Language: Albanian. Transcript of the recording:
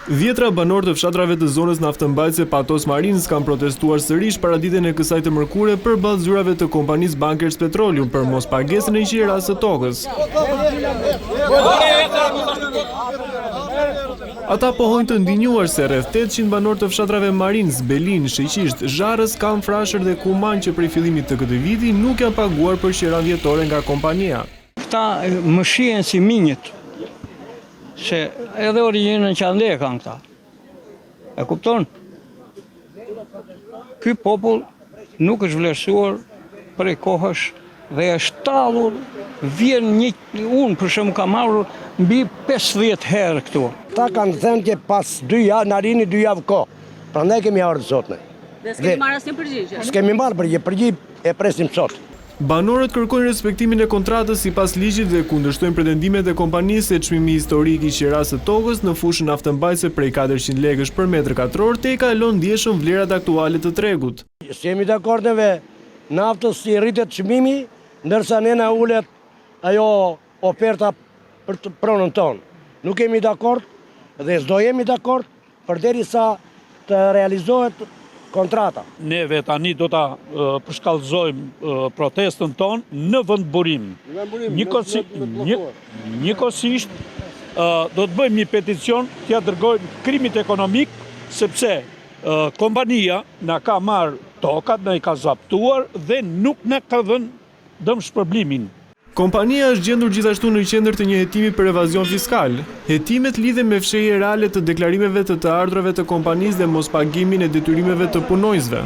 Dhjetra banor të fshatrave të zonës naftëmbajtëse Patos Marines kanë protestuar sërish paraditën e kësaj të mërkure përballë zyrave të kompanisë Bankers Petroleum për mos pagesën e qiras së tokës. Ata pohojnë të ndinjuar se rreth 800 banor të fshatrave Marines, Belin, Sheqisht, Zharës, Kamfrashër dhe Kuman që prej fillimit të këtij viti nuk janë paguar për qiran vjetore nga kompania. Këta më shihen si minjët. Se edhe origjinën që ande kanë këta. E kupton? Ky popull nuk është vlerësuar prej kohësh dhe është tallur, vjen unë për shembull kam marrur mbi 50 herë këtu. Ta kanë thënë që pas 2 javë, na rini 2 javë kohë. Prandaj kemi ardhur sot ne. Dhe s'kemi marrë asnjë përgjigje. S'kemi marrë përgjigje e presim sot. Banorët kërkojnë respektimin e kontratës sipas ligjit dhe kundërshtojnë pretendimet e kompanisë se çmimi historik i qiras së tokës në fushën naftëmbajtëse prej 400 lekësh për metër katror te kalon ndjeshëm vlerat aktuale të tregut. Jemi dakord neve naftës si rritet çmimi, ndërsa ne na ulet ajo oferta për pronën tonë. Nuk jemi dakord dhe s'do jemi dakord përderisa të realizohet kontrata. Neve tani do ta përshkallëzojmë protestën tonë në vend burim. Njëkohësisht do të bëjmë një peticion t'ia dërgojmë krimit ekonomik sepse kompania na ka marrë tokat, na i ka zaptuar dhe nuk na ka dhënë dëm shpërblimin. Kompania është gjendur gjithashtu në qendër të një hetimi për evazion fiskal. Hetimet lidhen me fshehje reale të deklarimeve të ardhrave të kompanisë dhe mospagimin e detyrimeve të punonjësve.